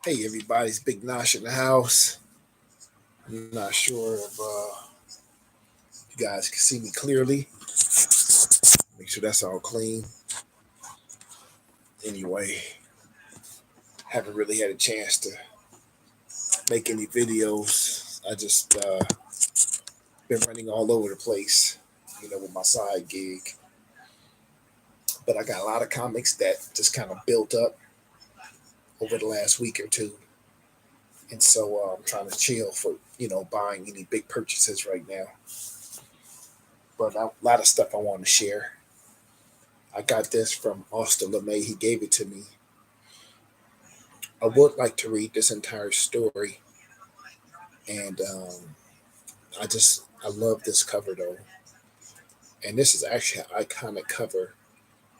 Hey everybody's Big Nosh in the house. I'm not sure if you guys can see me clearly. Make sure that's all clean. Anyway, haven't really had a chance to make any videos. I just been running all over the place, with my side gig. But I got a lot of comics that just kind of built up over the last week or two, and so I'm trying to chill for buying any big purchases right now. But a lot of stuff I want to share. I got this from Austin LeMay. He gave it to me. I would like to read this entire story, and I love this cover though. And this is actually an iconic cover.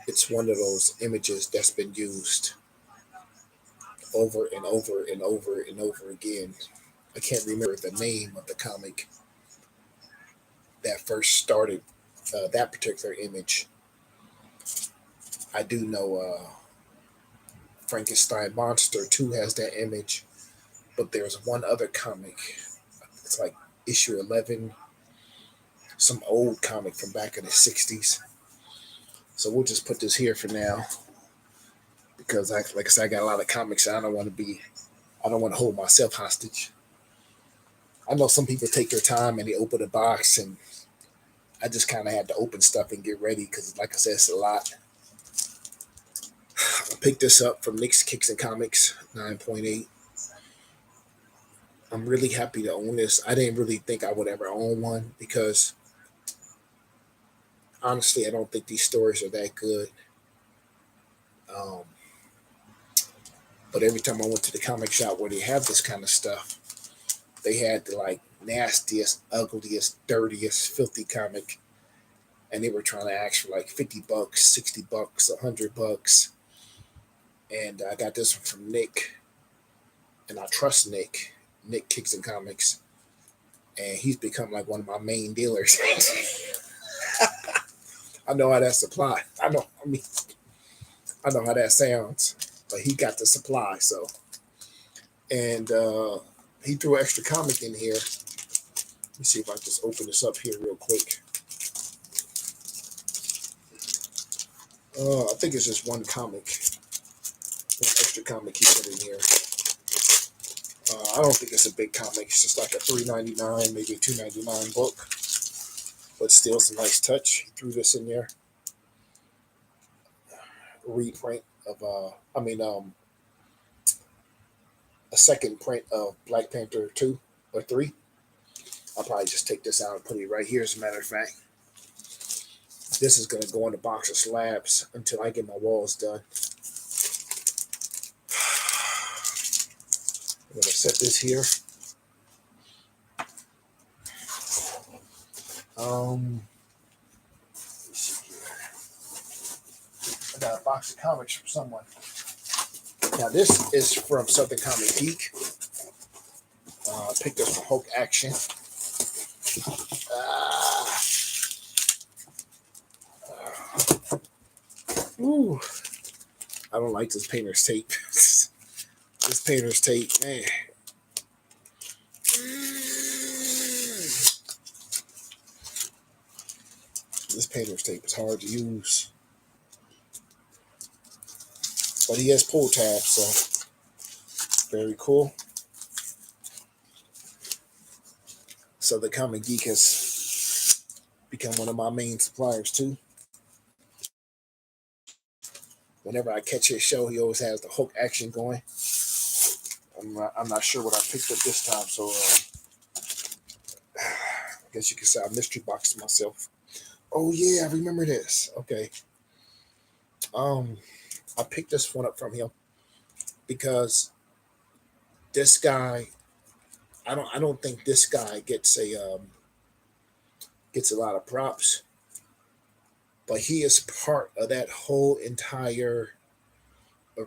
It's one of those images that's been used over and over and over and over again. I can't remember the name of the comic that first started that particular image. I do know Frankenstein Monster 2 has that image, but there's one other comic. It's like issue 11, some old comic from back in the 60s. So we'll just put this here for now because, like I said, I got a lot of comics. I don't want to hold myself hostage. I know some people take their time and they open a box, and I just kind of had to open stuff and get ready because, like I said, it's a lot. I picked this up from Nick's Kicks and Comics 9.8. I'm really happy to own this. I didn't really think I would ever own one because honestly, I don't think these stories are that good. Um, but every time I went to the comic shop where they have this kind of stuff, they had the like nastiest, ugliest, dirtiest, filthy comic, and they were trying to ask for like $50, $60, $100. And I got this one from Nick, and I trust Nick. Nick Kicks and Comics, and he's become like one of my main dealers. I know how that supply. I know how that sounds, but he got the supply. So, and he threw an extra comic in here. Let me see if I can just open this up here real quick. I think it's just one comic, one extra comic he put in here. I don't think it's a big comic. It's just like a $3.99, maybe a $2.99 book, but still, it's a nice touch. He threw this in there. Reprint of a second print of Black Panther 2 or 3. I'll probably just take this out and put it right here. As a matter of fact, this is going to go in the box of slabs until I get my walls done. I'm going to set this here. Let's see here. I got a box of comics from someone. Now this is from Southern Comic Geek. I picked this from Hulk Action. Ooh, I don't like this painter's tape. This painter's tape, man. This painter's tape is hard to use. But he has pull tabs, so very cool. So the Comic Geek has become one of my main suppliers too. Whenever I catch his show, he always has the Hulk Action going. I'm not sure what I picked up this time, so I guess you could say I mystery boxed myself. Oh yeah, I remember this. Okay. I picked this one up from him because this guy, I don't think this guy gets a lot of props, but he is part of that whole entire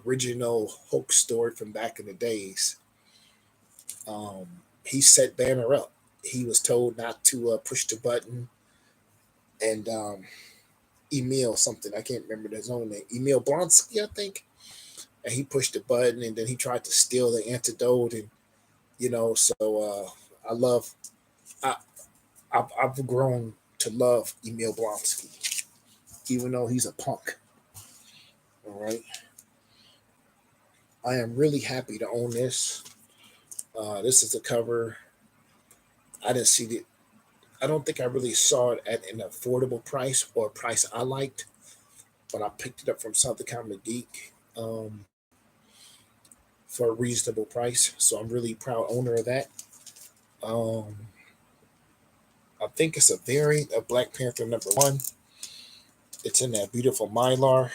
original Hulk story from back in the days. He set Banner up. He was told not to push the button, and Emil something, I can't remember his own name. Emil Blonsky, I think. and he pushed the button, and then he tried to steal the antidote, and so I love I I've grown to love Emil Blonsky, even though he's a punk. All right, I am really happy to own this. This is the cover. I didn't see it. I don't think I really saw it at an affordable price or a price I liked, but I picked it up from Southern Comic Geek for a reasonable price. So I'm really proud owner of that. Um, I think it's a variant of Black Panther #1. It's in that beautiful mylar.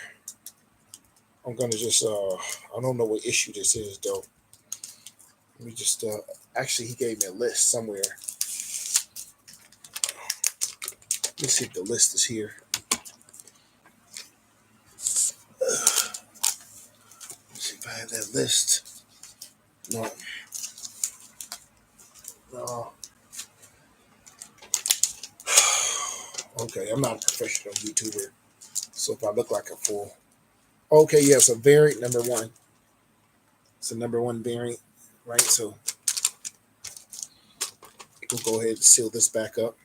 I'm gonna just I don't know what issue this is though. Let me just actually he gave me a list somewhere. Let me see if the list is here. Let's see if I have that list. No. No. Okay, I'm not a professional YouTuber, so if I look like a fool. Okay, yes, a variant #1. It's a #1 variant, right? So we'll go ahead and seal this back up.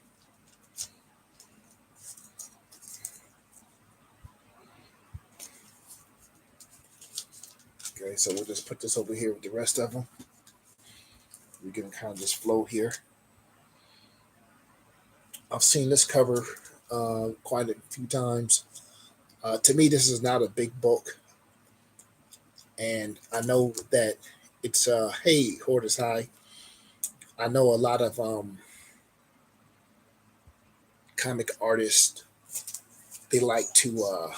Okay, so we'll just put this over here with the rest of them. We can kind of just flow here. I've seen this cover quite a few times. To me, this is not a big book, and I know that it's hey, Hoarders High. I know a lot of comic artists. They like to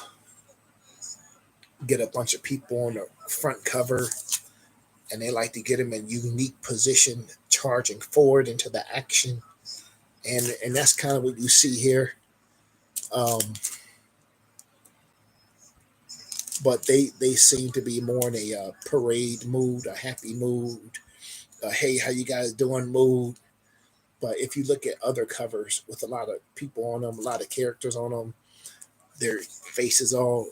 get a bunch of people on the front cover, and they like to get them in unique position, charging forward into the action, and that's kind of what you see here. Um, but they seem to be more in a parade mood, a happy mood, hey, how you guys doing mood. But if you look at other covers with a lot of people on them, a lot of characters on them, their faces all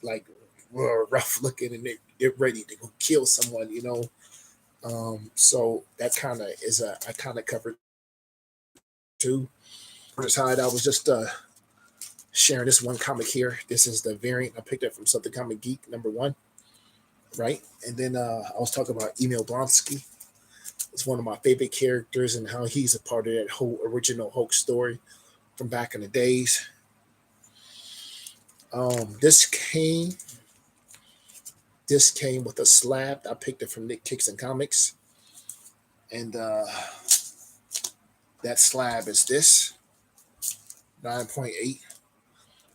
like rough looking, and they're ready to go kill someone. So that kind of is a kind of cover too. Side, I was just sharing this one comic here. This is the variant I picked up from Something Comic Geek #1, right? And then I was talking about Emil Blonsky. It's one of my favorite characters and how he's a part of that whole original Hulk story from back in the days. This came with a slab. I picked it from Nick Kicks and Comics, and that slab is this 9.8.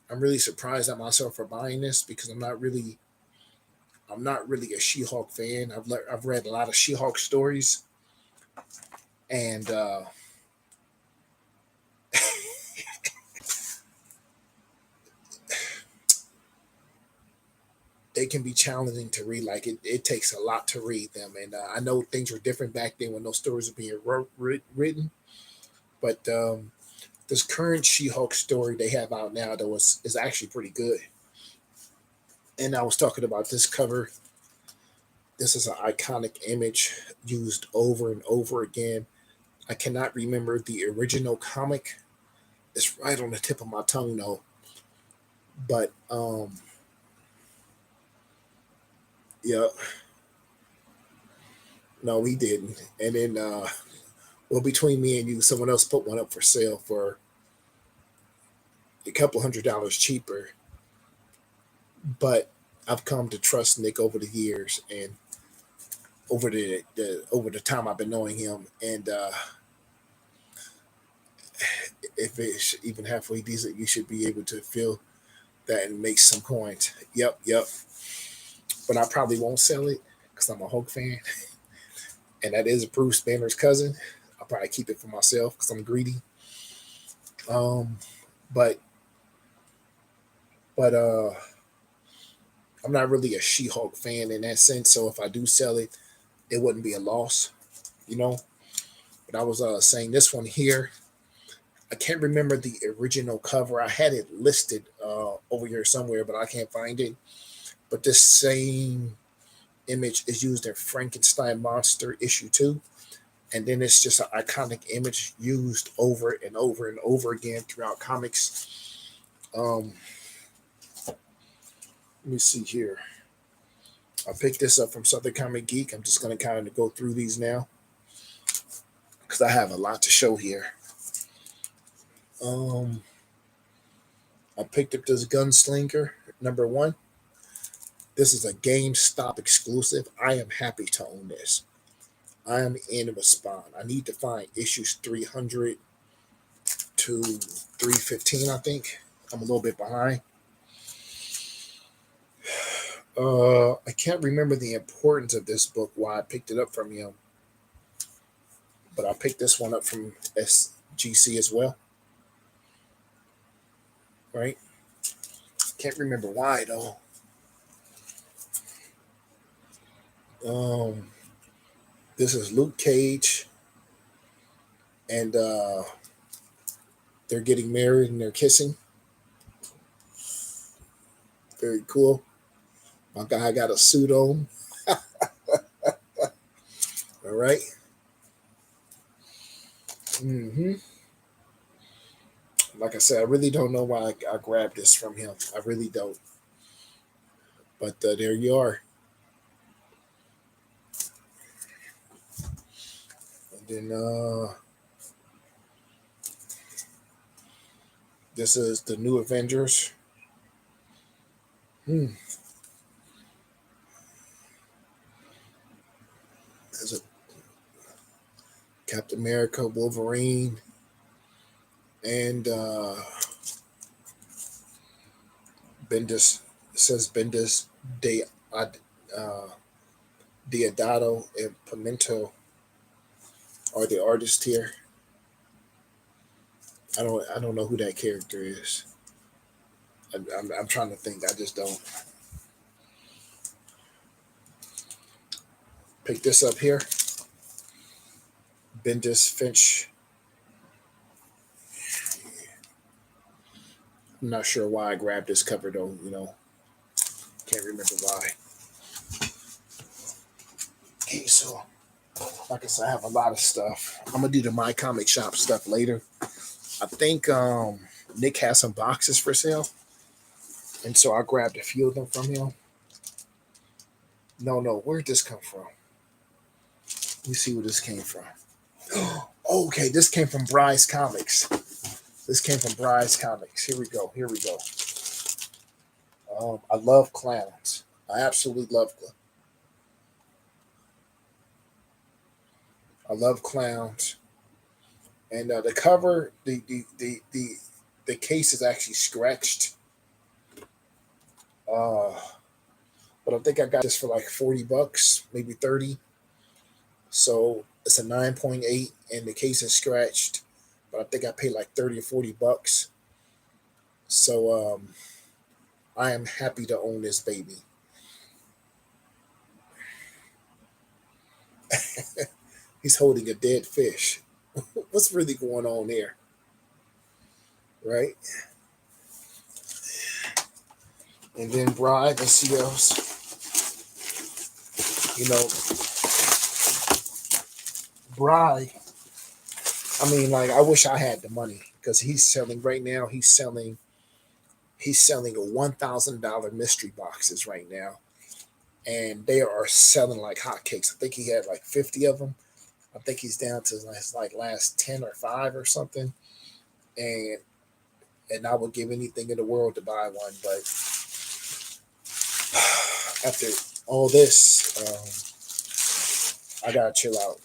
I'm really surprised at myself for buying this because I'm not really a She-Hulk fan. I've read a lot of She-Hulk stories, and they can be challenging to read. Like it takes a lot to read them, and I know things were different back then when those stories were being written. But this current She-Hulk story they have out now that is actually pretty good. And I was talking about this cover. This is an iconic image used over and over again. I cannot remember the original comic. It's right on the tip of my tongue though. But yeah, no, he didn't. And then well, between me and you, someone else put one up for sale for a couple $100 cheaper. But I've come to trust Nick over the years and over the time I've been knowing him, and if it's even halfway decent, you should be able to feel that and make some coins. Yep, yep. But I probably won't sell it because I'm a Hulk fan, and that is Bruce Banner's cousin. I'll probably keep it for myself because I'm greedy. Um, but but I'm not really a She-Hulk fan in that sense. So if I do sell it, it wouldn't be a loss, you know. But I was saying this one here. I can't remember the original cover. I had it listed over here somewhere, but I can't find it. but this same image is used in Frankenstein Monster issue 2, and then it's just an iconic image used over and over and over again throughout comics. Um, Let me see here. I picked this up from Southern Comic Geek. I'm just going to kind of go through these now because I have a lot to show here. Um, I picked up this Gunslinger #1. This is a GameStop exclusive. I am happy to own this. I am in with Spawn. I need to find issues 300 to 315, I think. I'm a little bit behind. I can't remember the importance of this book, why I picked it up from him, but I picked this one up from SGC as well, right? Can't remember why though. This is Luke Cage, and they're getting married and they're kissing. Very cool. My guy got a suit on. All right. Like I said, I really don't know why I grabbed this from him. I really don't. But there you are. And then this is the New Avengers. There's a Captain America, Wolverine, and Bendis. It says Bendis de Deodato and Pimento are the artists here. I don't know who that character is. I'm trying to think. I just don't. Pick this up here. Bendis Finch. I'm not sure why I grabbed this cover though. Can't remember why. Okay, so like I said, I have a lot of stuff. I'm gonna do the My Comic Shop stuff later. I think Nick has some boxes for sale, and so I grabbed a few of them from him. No, where'd this come from? Let me see where this came from. Okay, this came from Bryce Comics. Here we go. I love clowns. I absolutely love clowns. And the cover, the case is actually scratched. But I think I got this for like $40, maybe 30. So it's a 9.8, and the case is scratched. But I think I paid like 30 or $40. So I am happy to own this baby. He's holding a dead fish. What's really going on there? Right? And then Bride, let's see what else. Bride. I mean, like, I wish I had the money because he's selling right now. He's selling a $1,000 mystery boxes right now, and they are selling like hotcakes. I think he had like 50 of them. I think he's down to his like last 10 or 5 or something, and I would give anything in the world to buy one. But after all this, I gotta chill out.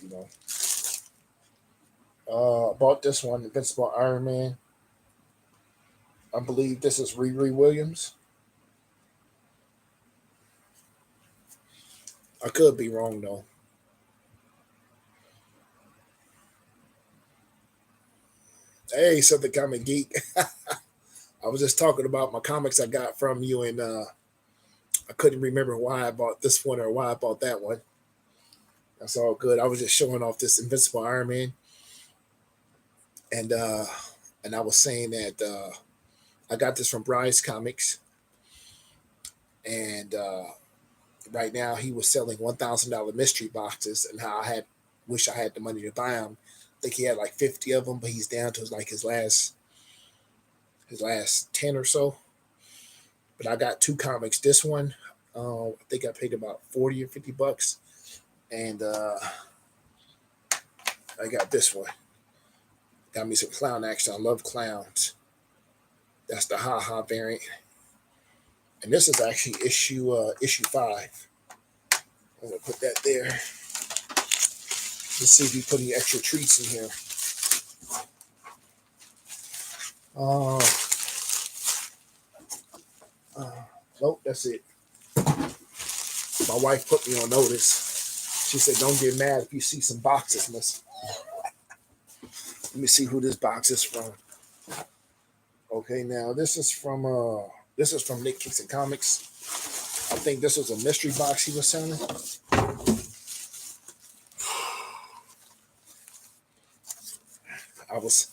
I bought this one, Invincible Iron Man. I believe this is Riri Williams. I could be wrong though. Hey, Something Comic Geek. I was just talking about my comics I got from you, and I couldn't remember why I bought this one or why I bought that one. That's all good. I was just showing off this Invincible Iron Man, and I was saying that I got this from Bryce Comics, And right now he was selling $1,000 mystery boxes, and how I had wish I had the money to buy them. I think he had like 50 of them, but he's down to like his last 10 or so. But I got two comics. This one, I think I paid about 40 or $50, and I got this one. Got me some clown action. I love clowns. That's the Ha Ha variant, and this is actually issue 5. I'm gonna put that there. Let's see if we put any extra treats in here. Uh, nope, that's it. My wife put me on notice. She said, "Don't get mad if you see some boxes, miss." Let me see who this box is from. Okay, now this is from Nick Kicks and Comics. I think this was a mystery box he was selling. I was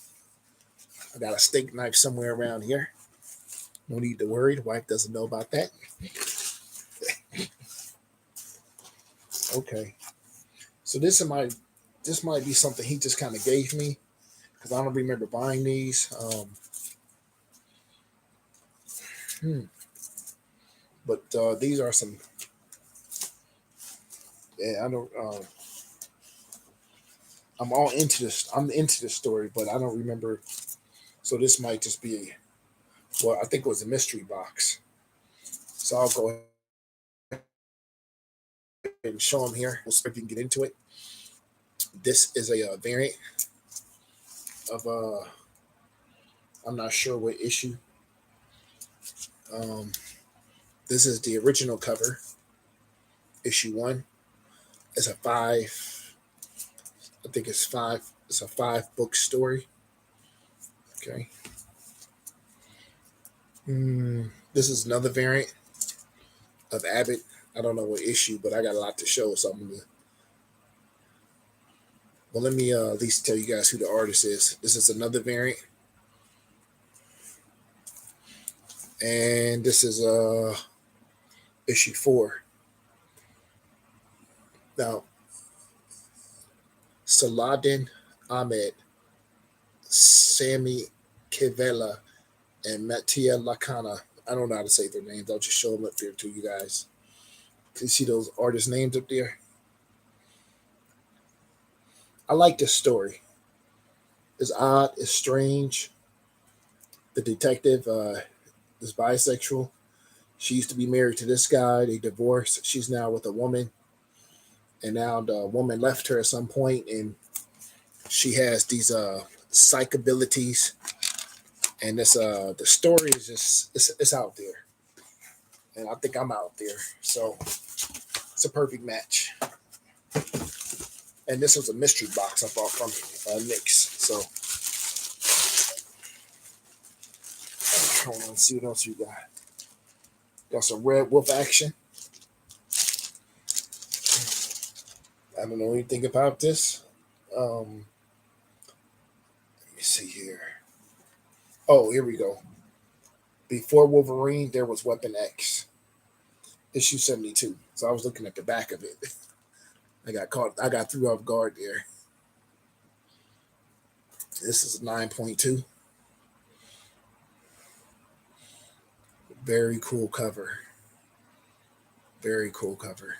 I got a steak knife somewhere around here. No need to worry. The wife doesn't know about that. Okay. So this might be something he just kind of gave me, because I don't remember buying these. Hmm. But these are some. Yeah, I don't. I'm all into this. I'm into this story, but I don't remember. So this might just be. Well, I think it was a mystery box. So I'll go ahead and show them here. We'll see if you can get into it. This is a variant of I'm not sure what issue. Um, this is the original cover, issue 1. It's a 5. I think it's 5. It's a 5-book story. Okay. This is another variant of Abbott. I don't know what issue, but I got a lot to show. So well, let me at least tell you guys who the artist is. This is another variant, and this is issue 4. Now, Saladin Ahmed, Sammy Kivela, and Mattia Lacana. I don't know how to say their names. I'll just show them up there to you guys. Can you see those artist names up there? I like this story. It's odd. It's strange. The detective is bisexual. She used to be married to this guy. They divorced. She's now with a woman, and now the woman left her at some point, and she has these psych abilities. And this the story is just it's out there, and I think I'm out there. So it's a perfect match. And this was a mystery box I bought from Nick's. So hold on, see what else you got. Got some Red Wolf action. I don't know anything about this. Let me see here. Oh, here we go. Before Wolverine, there was Weapon X, issue 72. So I was looking at the back of it. I got caught. I got threw off guard there. This is 9.2. Very cool cover. Very cool cover.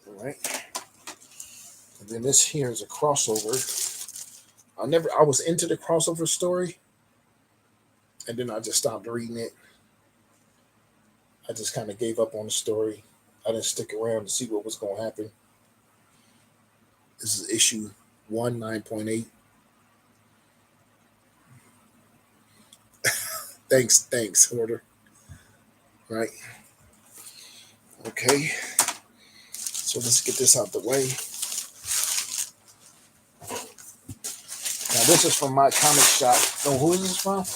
All right. And then this here is a crossover. I was into the crossover story, and then I just stopped reading it. I just kind of gave up on the story. I didn't stick around to see what was going to happen. This is issue 1, 9.8. Thanks, Hoarder. Right. Okay. So let's get this out the way. Now this is from my comic shop. Oh, who is this from?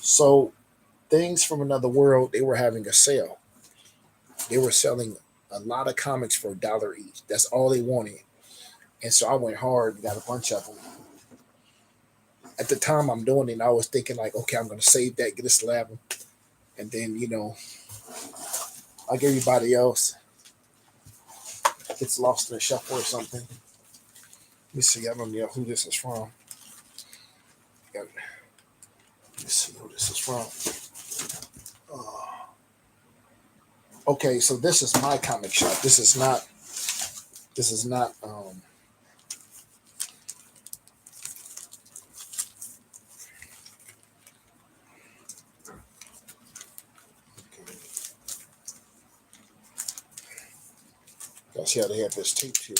So Things from Another World, they were having a sale. They were selling a lot of comics for $1 each. That's all they wanted. And so I went hard and got a bunch of them. at the time I'm doing it, I was thinking like, okay, I'm gonna save that, get a slab, and then like everybody else, gets lost in the shuffle or something. Let me see. I don't know who this is from. Let me see who this is from. Uh, okay, so this is my comic shop. This is not. This is not. Y'all see how they have this taped here.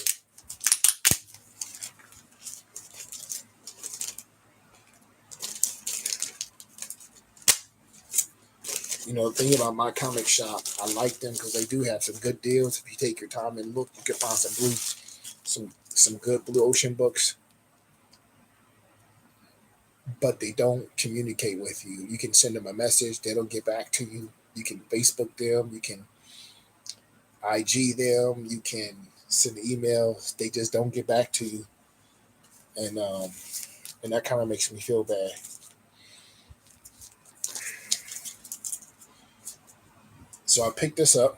The thing about my comic shop, I like them because they do have some good deals. If you take your time and look, you can find some good Blue Ocean books, but they don't communicate with you. You can send them a message, they don't get back to you. You can Facebook them, you can IG them, you can send emails. They just don't get back to you, and that kind of makes me feel bad. So I picked this up.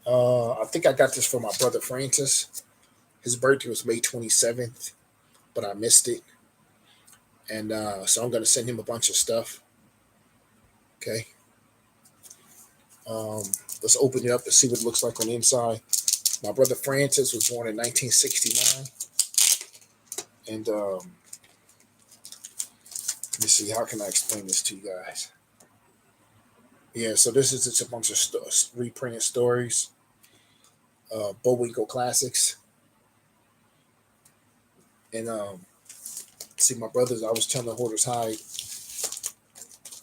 I think I got this for my brother Francis. His birthday was May 27th, but I missed it. And so I'm going to send him a bunch of stuff. Okay. Um, let's open it up and see what it looks like on the inside. My brother Francis was born in 1969. And let me see, how can I explain this to you guys? Yeah, so this is just a bunch of reprinted stories, Bullwinkle classics. And see, my brothers, I was telling Hoarders High,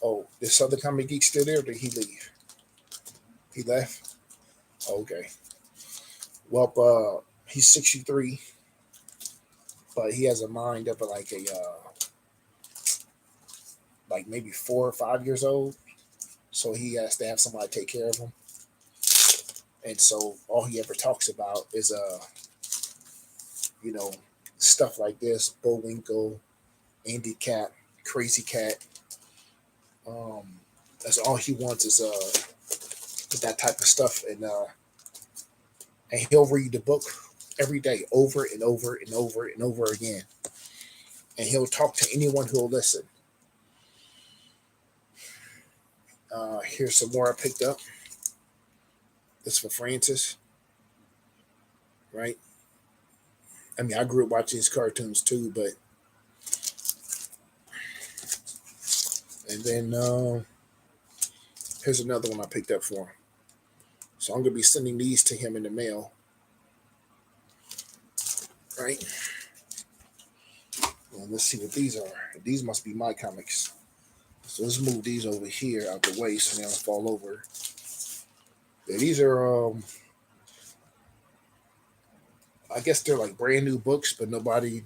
oh, is Southern Comic Geek still there, or did he leave? He left? Okay. Well, he's 63, but he has a mind of like maybe 4 or 5 years old. So he has to have somebody take care of him. And so all he ever talks about is you know, stuff like this, Bullwinkle, Andy Cat, Crazy Cat. That's all he wants is that type of stuff, and he'll read the book every day over and over and over and over again, and he'll talk to anyone who'll listen. Here's some more I picked up. This for Francis, right? I mean, I grew up watching these cartoons too, but and then here's another one I picked up for him. So I'm gonna be sending these to him in the mail, right? And let's see what these are. These must be my comics. So let's move these over here out the way so they don't fall over. Yeah, these are I guess they're like brand new books, but nobody's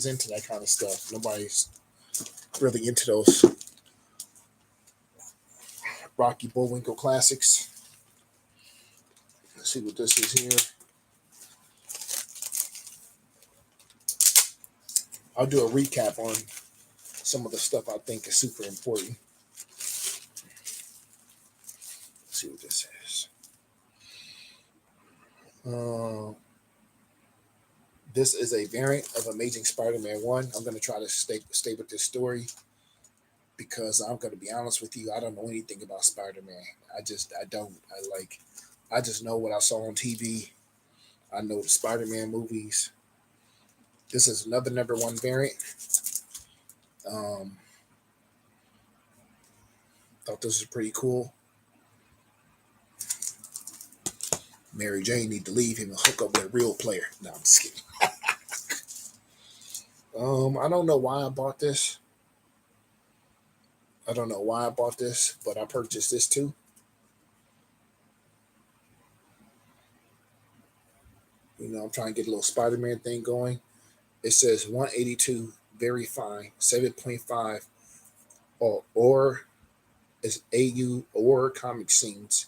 into that kind of stuff. Nobody's really into those Rocky Bullwinkle classics. Let's see what this is here. I'll do a recap on some of the stuff I think is super important. Let's see what this is. This is a variant of Amazing Spider-Man 1. I'm going to try to stay with this story because I'm going to be honest with you. I don't know anything about Spider-Man. I don't. I just know what I saw on TV. I know the Spider-Man movies. This is another #1 variant. Thought this was pretty cool. Mary Jane need to leave him and hook up with a real player. No, I'm just kidding. I don't know why I bought this. I don't know why I bought this, but I purchased this too. I'm trying to get a little Spider-Man thing going. It says 182, very fine, 7.5, or is AU or comic scenes,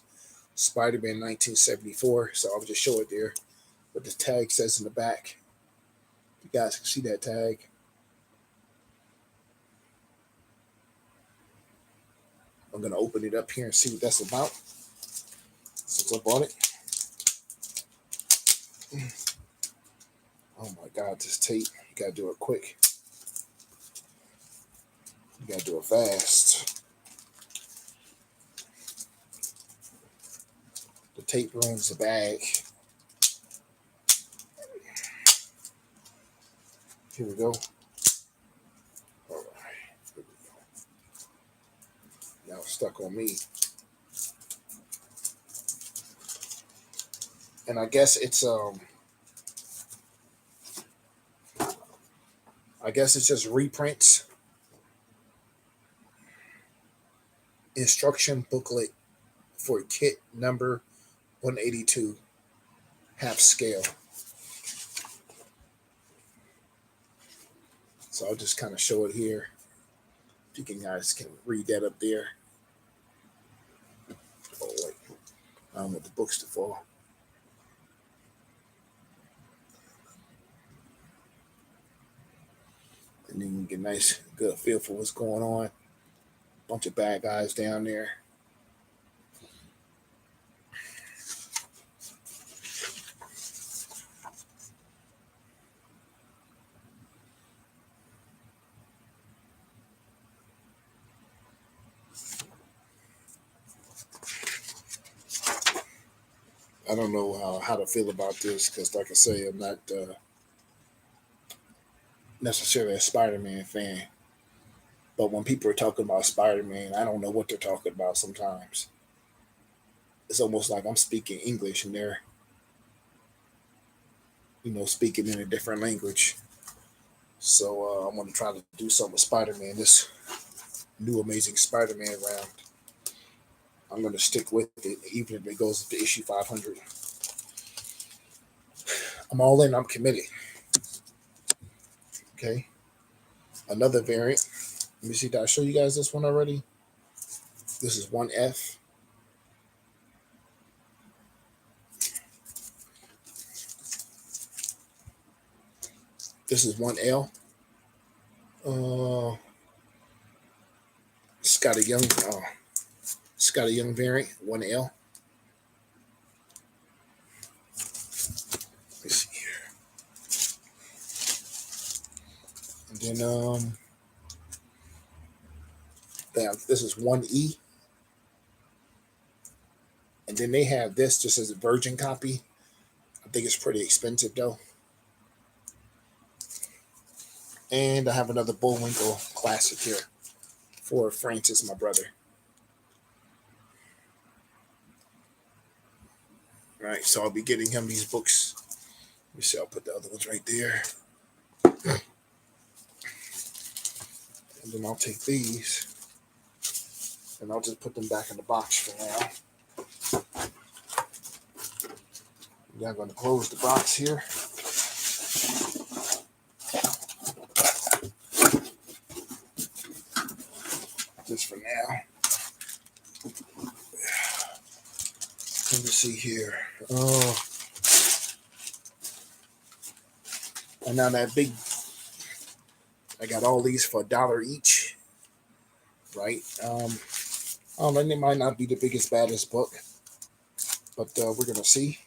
Spider-Man 1974. So I'll just show it there. What the tag says in the back. You guys can see that tag. I'm gonna open it up here and see what that's about. Since I bought it. Oh my God, this tape. You gotta do it quick. You gotta do it fast. The tape ruins the bag. Here we go. All right. Here we go. Now it's stuck on me. And I guess it's just reprints. Instruction booklet for kit number 182, half scale. So I'll just kind of show it here. If you guys can read that up there. Oh wait, I don't want the books to fall. And then you get a nice, good feel for what's going on. Bunch of bad guys down there. I don't know how to feel about this because, like I say, I'm not necessarily a Spider-Man fan. But when people are talking about Spider-Man, I don't know what they're talking about sometimes. It's almost like I'm speaking English and they're, speaking in a different language. So I'm going to try to do something with Spider-Man, this new Amazing Spider-Man round. I'm going to stick with it, even if it goes to issue 500. I'm all in. I'm committed. Okay. Another variant. Let me see. Did I show you guys this one already? This is 1F. This is 1L. It's got a young variant, 1L. Let's see here. And then this is 1E. And then they have this just as a virgin copy. I think it's pretty expensive though. And I have another Bullwinkle classic here for Francis, my brother. All right, so I'll be getting him these books. Let me see, I'll put the other ones right there. And then I'll take these and I'll just put them back in the box for now. I'm going to close the box here. Just for now. Let me see here. Oh, and now that big, I got all these for $1 each, right? I don't know, it might not be the biggest, baddest book, but we're gonna see.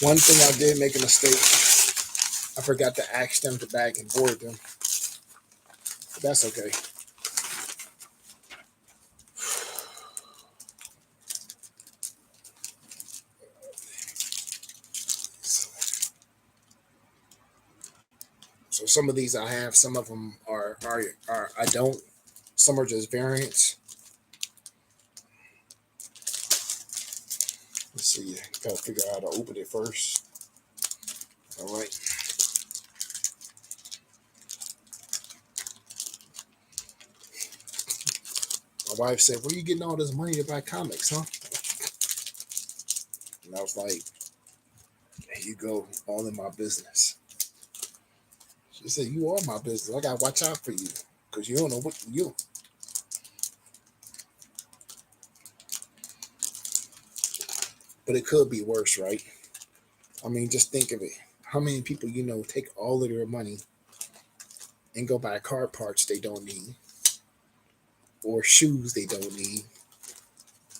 One thing I did make a mistake. I forgot to ask them to bag and board them. But that's okay. So some of these I have, some of them are I don't. Some are just variants. Let's see. Gotta figure out how to open it first. All right. My wife said, "Where are you getting all this money to buy comics, huh?" And I was like, "Here you go, all in my business." She said, "You are my business. I gotta watch out for you because you don't know what you." but it could be worse, right? I mean, just think of it. How many people take all of their money and go buy car parts they don't need or shoes they don't need?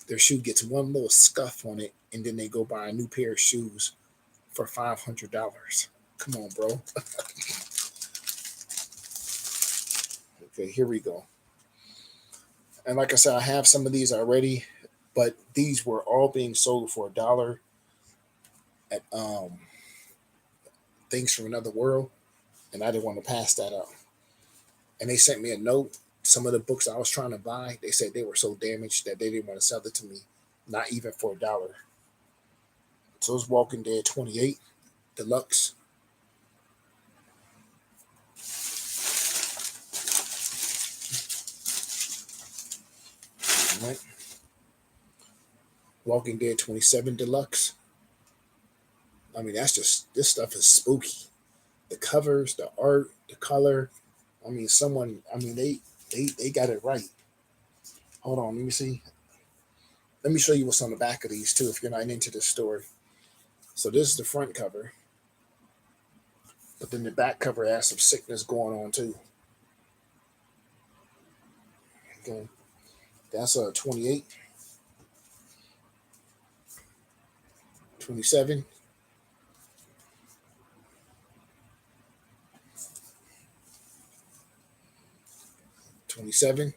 Their shoe gets one little scuff on it, and then they go buy a new pair of shoes for $500. Come on, bro. Okay, here we go. And like I said, I have some of these already, but these were all being sold for $1 at Things from Another World, and I didn't want to pass that up. And they sent me a note. Some of the books I was trying to buy, they said they were so damaged that they didn't want to sell it to me, not even for $1. So it's Walking Dead 28 Deluxe. Right. Walking Dead 27 Deluxe. I mean, this stuff is spooky. The covers, the art, the color. I mean, they got it right. Hold on, let me see. Let me show you what's on the back of these too, if you're not into this story. So this is the front cover, but then the back cover has some sickness going on too. Okay, that's a 28, 27, 27.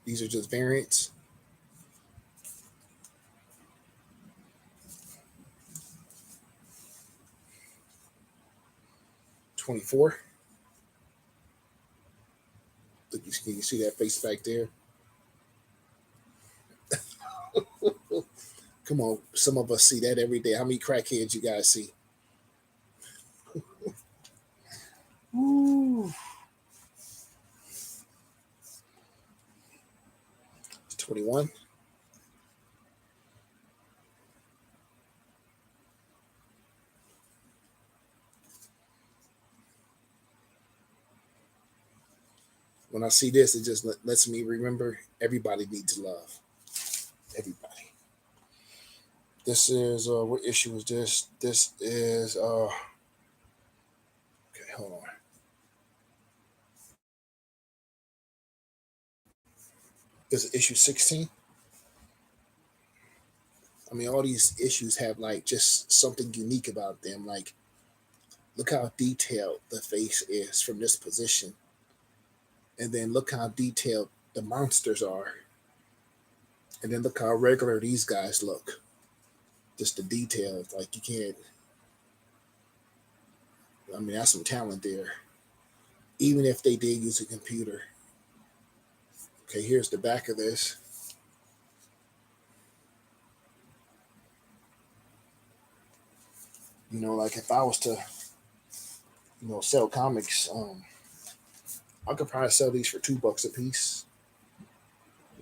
These are just variants. 24. Look, can you see that face back there? Come on, some of us see that every day. How many crackheads you guys see? Ooh. It's 21. When I see this, it just lets me remember everybody needs love. Everybody. This is what issue is this? This is okay, hold on. This is issue 16. I mean, all these issues have like just something unique about them. Like, look how detailed the face is from this position, and then look how detailed the monsters are, and then look how regular these guys look. Just the details, like you can't. I mean, that's some talent there. Even if they did use a computer. Okay, here's the back of this. Like if I was to, sell comics, I could probably sell these for $2 a piece.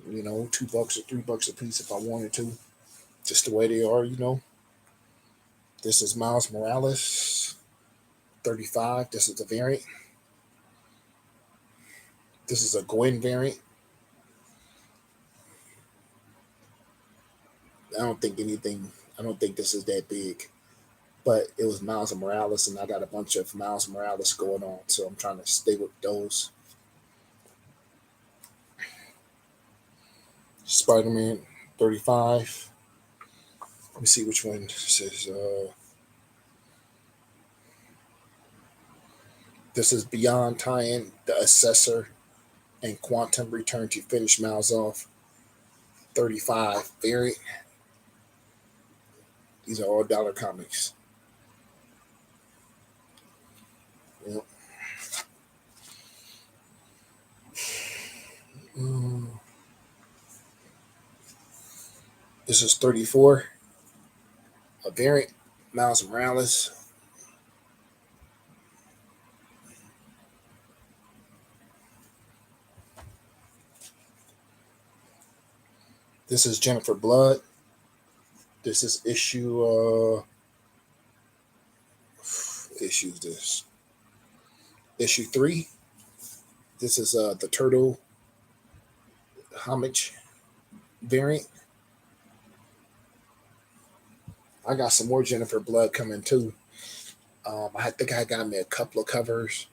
$2 or $3 a piece if I wanted to. Just the way they are. This is Miles Morales, 35. This is the variant. This is a Gwen variant. I don't think this is that big. But it was Miles Morales, and I got a bunch of Miles Morales going on. So I'm trying to stay with those. Spider-Man 35. Let me see which one this is Beyond Tie-In, The Assessor, and Quantum Return to finish Miles off. 35 variant. These are all dollar comics. Yep. Mm. This is 34. A variant. Miles Morales. This is Jennifer Blood. This is issues this. Issue 3. This is the Turtle Homage variant. I got some more Jennifer Blood coming too. I think I got me a couple of covers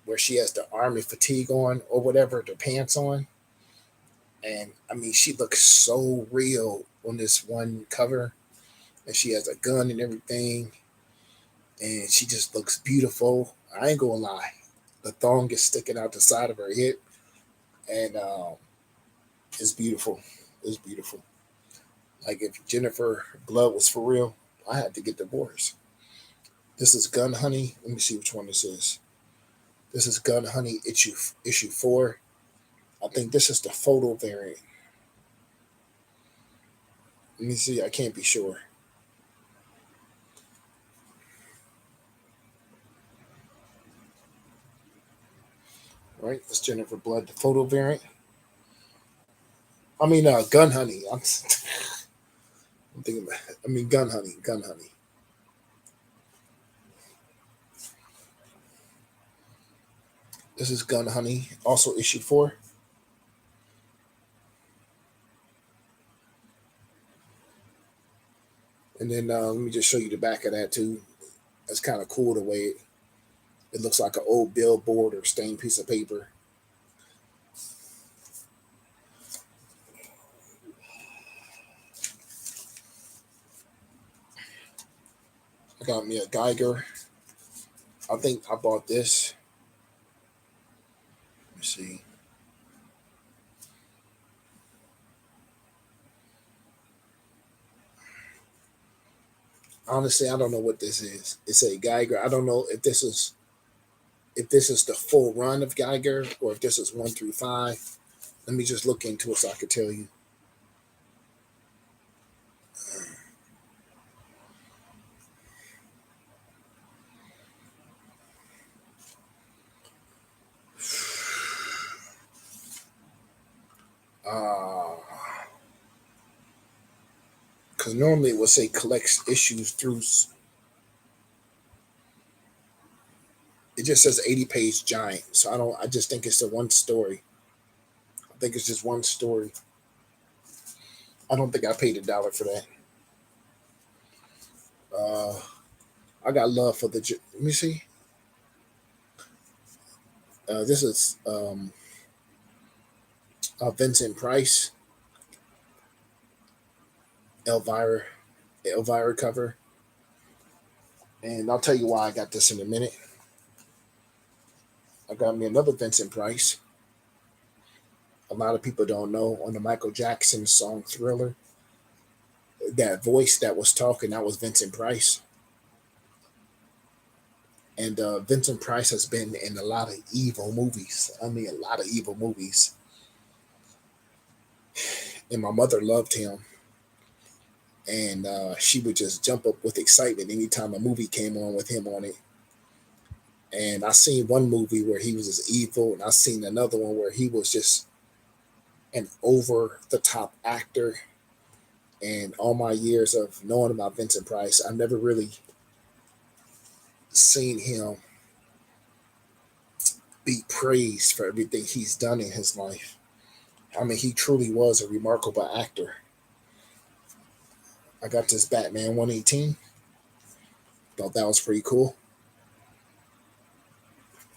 where she has the army fatigue on or whatever, the pants on. And I mean, she looks so real on this one cover. And she has a gun and everything. And she just looks beautiful. I ain't gonna lie. The thong is sticking out the side of her hip. And it's beautiful. It's beautiful. Like if Jennifer Blood was for real, I had to get divorced. This is Gun Honey. Let me see which one this is. This is Gun Honey issue 4. I think this is the photo variant. Let me see. I can't be sure. Right? It's Jennifer Blood, the photo variant. I mean, Gun Honey. I'm thinking. I mean, Gun Honey. Gun Honey. This is Gun Honey, also issue 4. And then let me just show you the back of that too. It's kind of cool the way it looks like an old billboard or stained piece of paper. I got me a Geiger. I think I bought this. Let me see. Honestly, I don't know what this is. It's a Geiger. I don't know if this is the full run of Geiger or if this is 1 through 5. Let me just look into it so I can tell you. Because normally it would say collects issues through. It just says 80-page giant. So I don't. I just think it's the one story. I think it's just one story. I don't think I paid $1 for that. Uh, I got love for the. Let me see. This is Vincent Price, Elvira, Elvira cover, and I'll tell you why I got this in a minute. I got me another Vincent Price. A lot of people don't know on the Michael Jackson song Thriller, that voice that was talking, that was Vincent Price. And Vincent Price has been in a lot of evil movies. I mean, a lot of evil movies. And my mother loved him. And she would just jump up with excitement anytime a movie came on with him on it. And I seen one movie where he was as evil, and I seen another one where he was just an over the top actor. And all my years of knowing about Vincent Price, I never really seen him be praised for everything he's done in his life. I mean, he truly was a remarkable actor. I got this Batman 118. Thought that was pretty cool.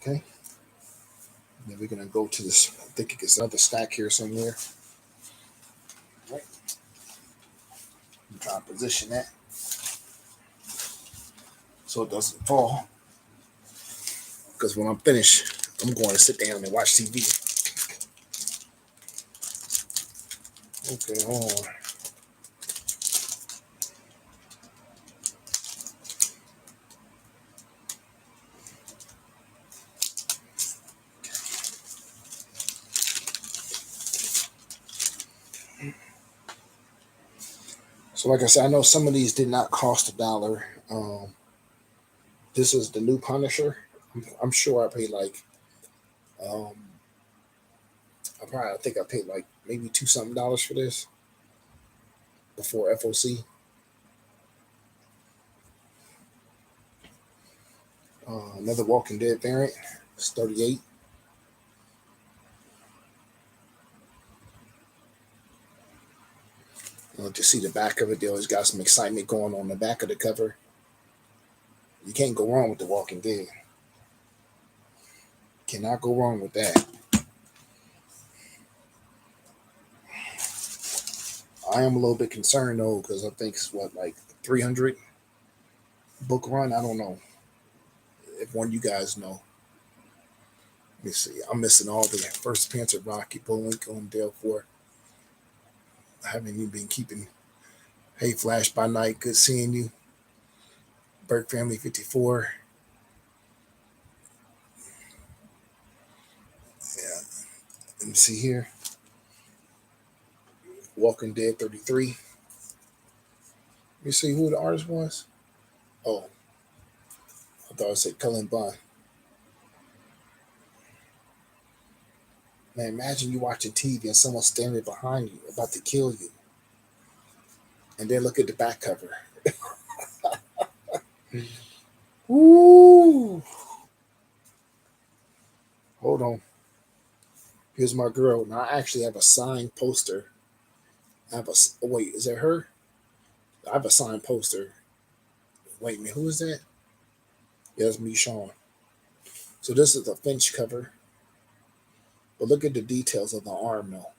Okay. And then we're going to go to this. I think it's another stack here somewhere. Right. I'm trying to position that so it doesn't fall. Because when I'm finished, I'm going to sit down and watch TV. Okay, hold on. So, like I said, I know some of these did not cost $1. This is the new Punisher. I'm sure I paid like, um, I think I paid like maybe two something dollars for this before FOC. Another Walking Dead variant. It's 38. But to see the back of it, they always got some excitement going on the back of the cover. You can't go wrong with The Walking Dead. Cannot go wrong with that. I am a little bit concerned though, because I think it's what, like 300 book run. I don't know if one of you guys know. Let me see. I'm missing all the first appearance of Rocky, Bullwinkle, and Dale 4. I haven't even been keeping. Hey, Flash by Night, good seeing you. Burke Family 54. Yeah, let me see here. Walking Dead 33. Let me see who the artist was. Oh, I thought I said Cullen Bunn. Man, imagine you watching TV and someone standing behind you about to kill you. And then look at the back cover. Woo! Hold on. Here's my girl. Now I actually have a signed poster. I have a. Oh, wait, is that her? I have a signed poster. Wait a minute, who is that? Yeah, that's me, Sean. So this is the Finch cover. But look at the details of the arm, though.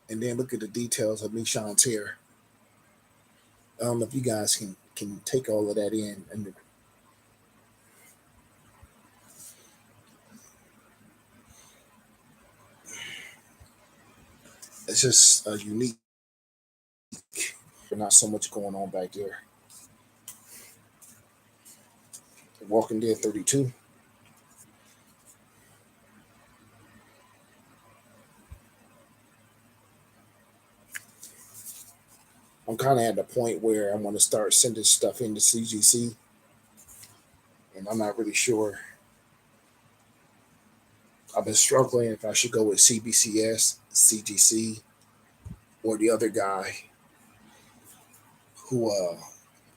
And then look at the details of Michonne's hair. I don't know if you guys can take all of that in. And it's just unique. There's not so much going on back there. Walking Dead 32. I'm kind of at the point where I'm going to start sending stuff into CGC, and I'm not really sure. I've been struggling if I should go with CBCS, CGC, or the other guy who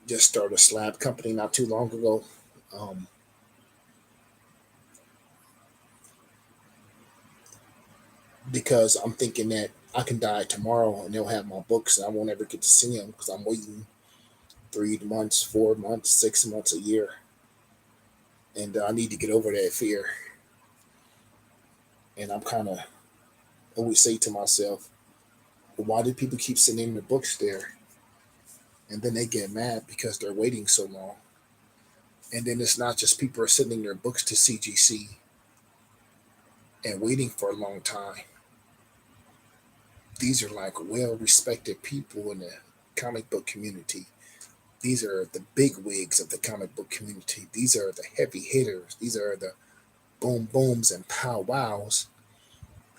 just started a slab company not too long ago. Um, because I'm thinking that I can die tomorrow and they'll have my books and I won't ever get to see them because I'm waiting 3 months, 4 months, 6 months, a year. And I need to get over that fear. And I'm kind of always say to myself, well, why do people keep sending their books there? And then they get mad because they're waiting so long. And then it's not just people are sending their books to CGC and waiting for a long time. These are like well respected people in the comic book community. These are the big wigs of the comic book community. These are the heavy hitters. These are the boom booms and pow wows.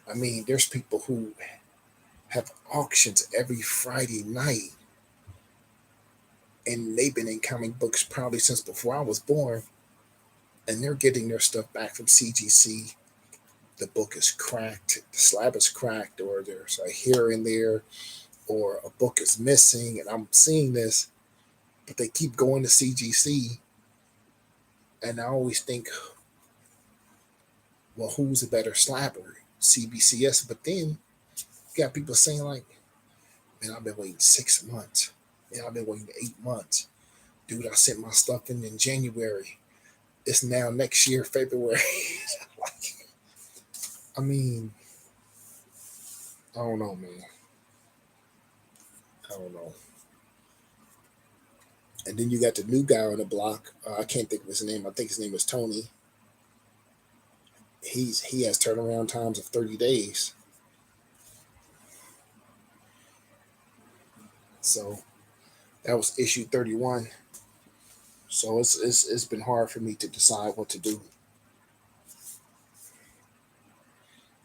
I mean, there's people who have auctions every Friday night, and they've been in comic books probably since before I was born, and they're getting their stuff back from CGC. The book is cracked, the slab is cracked, or there's a hair in there, or a book is missing, and I'm seeing this, but they keep going to CGC, and I always think, well, who's a better slabber? CBCS, but then you got people saying like, man, I've been waiting 6 months. Man, I've been waiting 8 months. Dude, I sent my stuff in January. It's now next year, February. I mean, I don't know, man. I don't know. And then you got the new guy on the block. I can't think of his name. I think his name is Tony. He has turnaround times of 30 days. So that was issue 31. So it's been hard for me to decide what to do.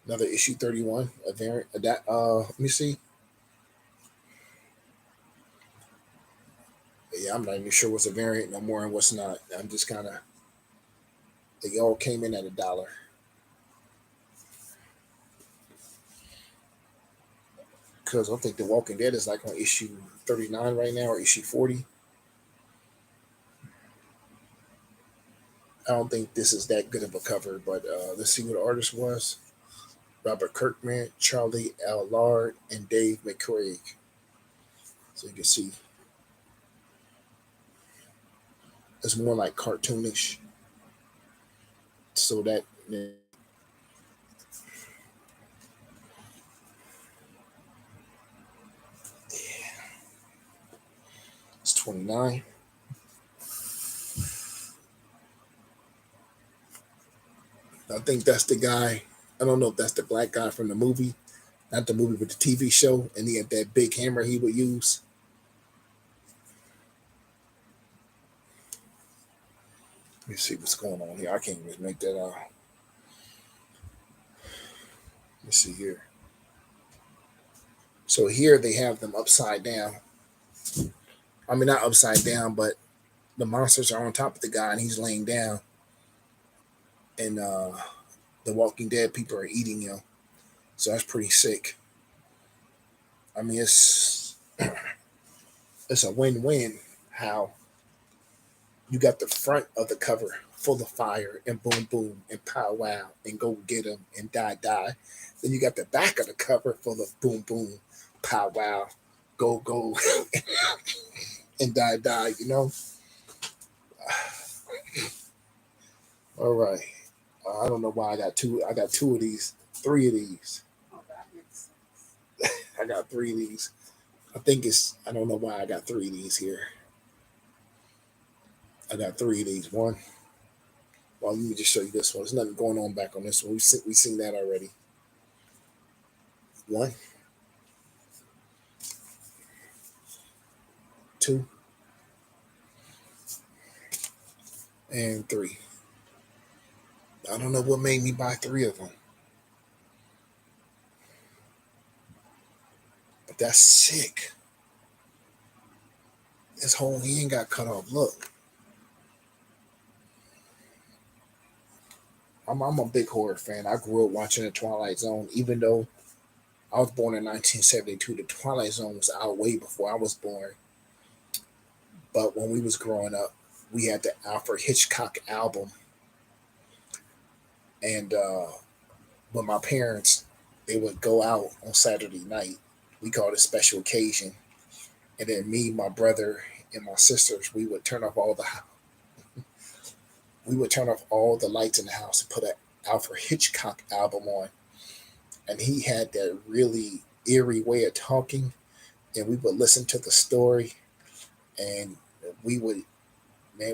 Another issue 31, a variant. That let me see. Yeah, I'm not even sure what's a variant no more and what's not. I'm just kind of, they all came in at $1. Because I think The Walking Dead is like on issue 39 right now or issue 40. I don't think this is that good of a cover, but let's see what the artist was. Robert Kirkman, Charlie Allard, and Dave McCraig. So you can see it's more like cartoonish. So that it's 29. I think that's the guy. I don't know if that's the black guy from the movie, not the movie, but the TV show. And he had that big hammer he would use. Let me see what's going on here. I can't even make that out. Let's see here. So here they have them upside down. I mean, not upside down, but the monsters are on top of the guy and he's laying down. And the Walking Dead people are eating him. So that's pretty sick. I mean, it's a win-win. How you got the front of the cover full of fire and boom boom and pow wow and go get him and die die. Then you got the back of the cover full of boom boom, pow wow, go go and die die. You know. All right. I don't know why I got two. I got two of these, three of these. I got three of these. I think it's. I don't know why I got three of these here. I got three of these. One. Well, let me just show you this one. There's nothing going on back on this one. We seen that already. One, two, and three. I don't know what made me buy three of them, but that's sick. His whole hand got cut off. Look, I'm a big horror fan. I grew up watching the Twilight Zone, even though I was born in 1972. The Twilight Zone was out way before I was born. But when we was growing up, we had the Alfred Hitchcock album, and when my parents they would go out on Saturday night, we called it special occasion, and then me, my brother, and my sisters, we would turn off all the lights in the house and put an Alfred Hitchcock album on, and he had that really eerie way of talking, and we would listen to the story, and we would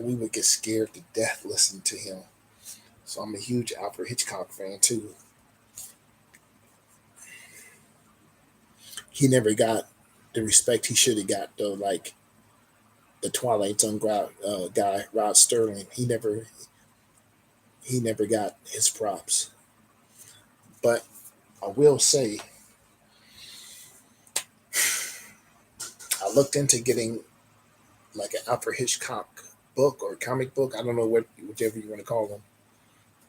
we would get scared to death listening to him. So I'm a huge Alfred Hitchcock fan too. He never got the respect he should have got though, like the Twilight Zone guy Rod Sterling. He never got his props. But I will say, I looked into getting like an Alfred Hitchcock book or comic book. I don't know whichever you want to call them.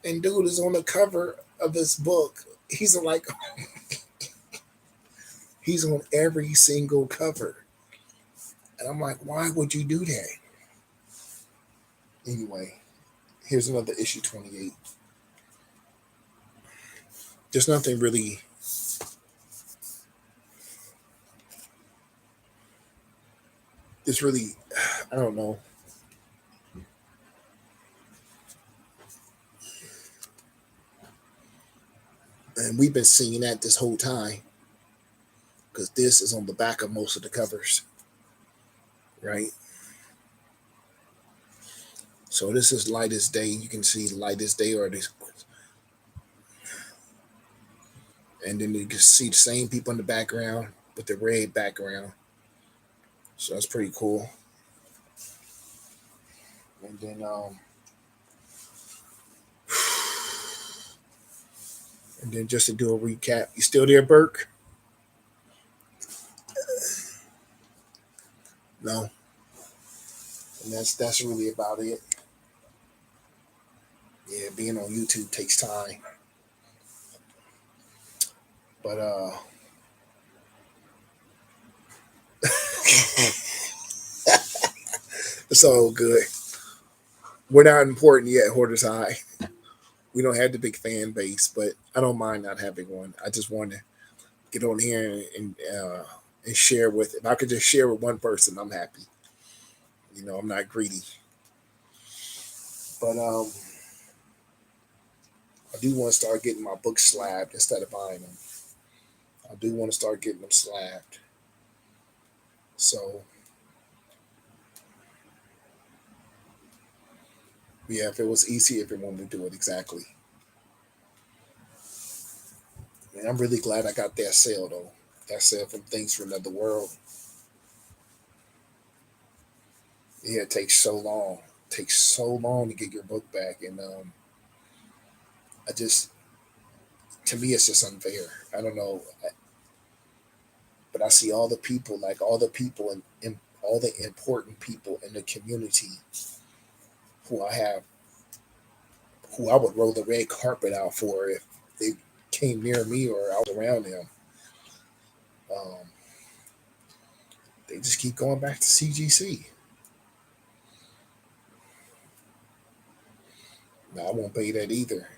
And dude is on the cover of this book. He's like he's on every single cover. And I'm like, why would you do that? Anyway, here's another issue 28. There's nothing really. There's really, I don't know. And we've been seeing that this whole time because this is on the back of most of the covers, right? So this is light as day. You can see light as day, or this, and then you can see the same people in the background with the red background. So that's pretty cool. And then just to do a recap, you still there, Burke? No. And that's really about it. Yeah, being on YouTube takes time. But it's all good. We're not important yet, Hoarders High. We don't have the big fan base, but I don't mind not having one. I just want to get on here and and share with. If I could just share with one person, I'm happy. I'm not greedy. But I do want to start getting my books slabbed instead of buying them. I do want to start getting them slabbed. So yeah, if it was easy, everyone would do it exactly. And I'm really glad I got that sale though. That sale from Things from Another World. Yeah, it takes so long. It takes so long to get your book back, and I just, to me, it's just unfair. I don't know, but I see all the people, like all the people and all the important people in the community who I have, who I would roll the red carpet out for if they came near me or I was around them. Um, they just keep going back to CGC. Now, I won't pay that either.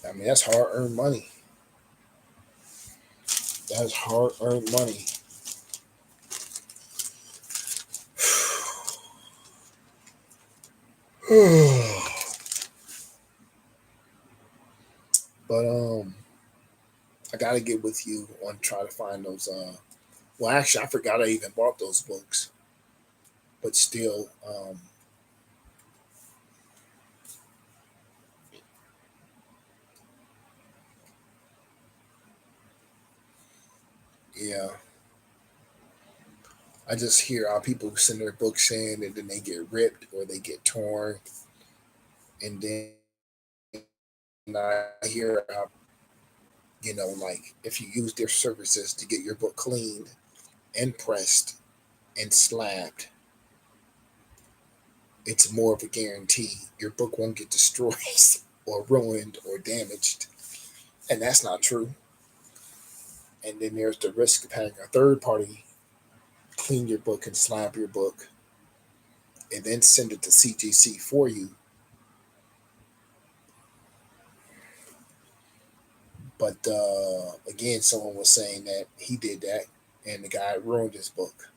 I mean, that's hard earned money. That's hard earned money. But I gotta get with you on try to find those. Well, actually, I forgot I even bought those books, but still, yeah. I just hear how people send their books in and then they get ripped or they get torn, and then I hear how like if you use their services to get your book cleaned and pressed and slabbed, it's more of a guarantee your book won't get destroyed or ruined or damaged, and that's not true. And then there's the risk of having a third party clean your book and slab your book and then send it to CGC for you. But again, someone was saying that he did that and the guy ruined his book.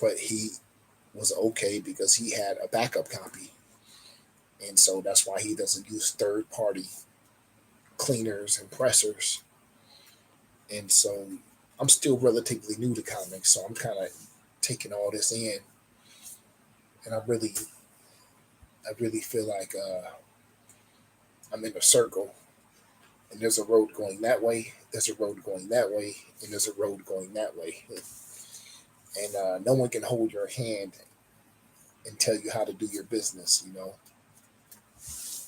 But he was okay because he had a backup copy. And so that's why he doesn't use third party cleaners and pressers. And so I'm still relatively new to comics, so I'm kind of taking all this in. And I really feel like I'm in a circle, and there's a road going that way, there's a road going that way, and there's a road going that way. And no one can hold your hand and tell you how to do your business.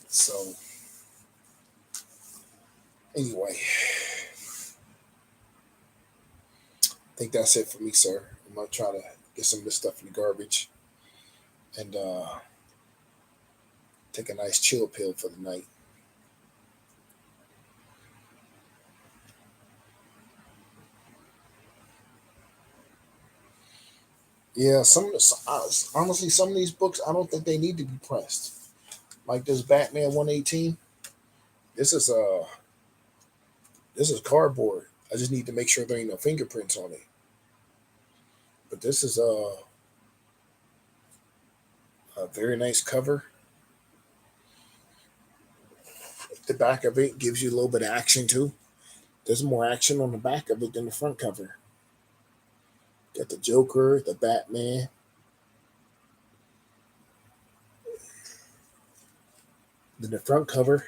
So anyway, I think that's it for me, sir. I'm gonna try to get some of this stuff in the garbage and take a nice chill pill for the night. Yeah, honestly, some of these books, I don't think they need to be pressed. Like this Batman 118. This is this is cardboard. I just need to make sure there ain't no fingerprints on it. But this is a very nice cover. The back of it gives you a little bit of action too. There's more action on the back of it than the front cover. Got the Joker, the Batman. Then the front cover,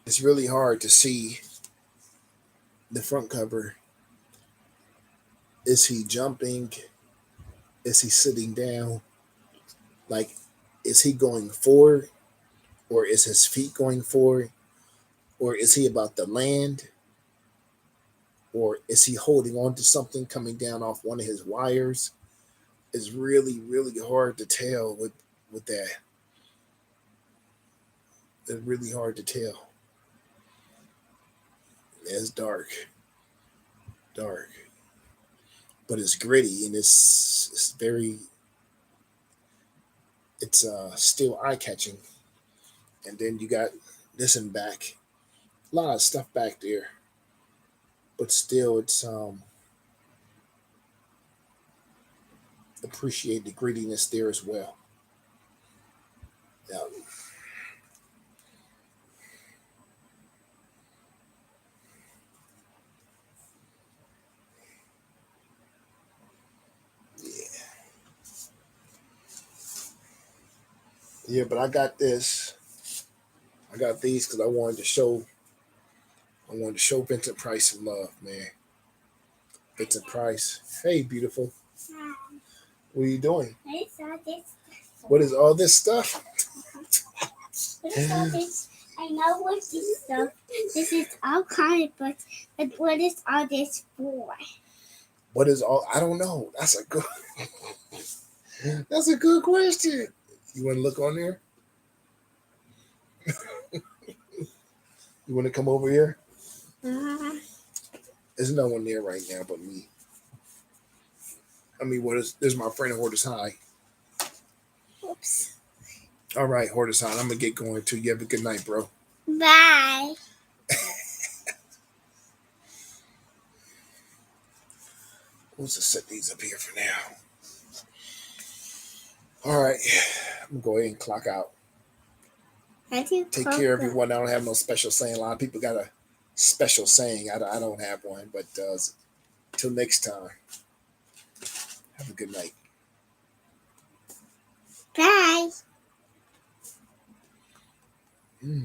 it's really hard to see the front cover. Is he jumping? Is he sitting down? Like, is he going forward? Or is his feet going forward? Or is he about to land? Or is he holding on to something coming down off one of his wires? It's really, really hard to tell with that. It's really hard to tell. It's dark. dark, but it's gritty and it's very it's still eye catching. And then you got this in back, a lot of stuff back there, but still it's appreciate the grittiness there as well. Yeah, yeah, yeah. But I got this. I got these because I wanted to show Vincent Price some love, man. Vincent Price. Hey, beautiful. What are you doing? What is all this stuff? What is all this? I know what this stuff. This is all kind of books, but what is all this for? What is all? I don't know. That's a good. That's a good question. You want to look on there? You want to come over here? Uh, There's no one there right now but me. I mean, what is? There's my friend Hortus High. oops. All right, Hortus High. I'm gonna get going too. You have a good night, bro. Bye. Let's just set these up here for now. All right, I'm gonna go ahead and clock out. Take care, everyone. I don't have no special saying. A lot of people got a special saying. I don't have one. But till next time, have a good night. Bye. Mm.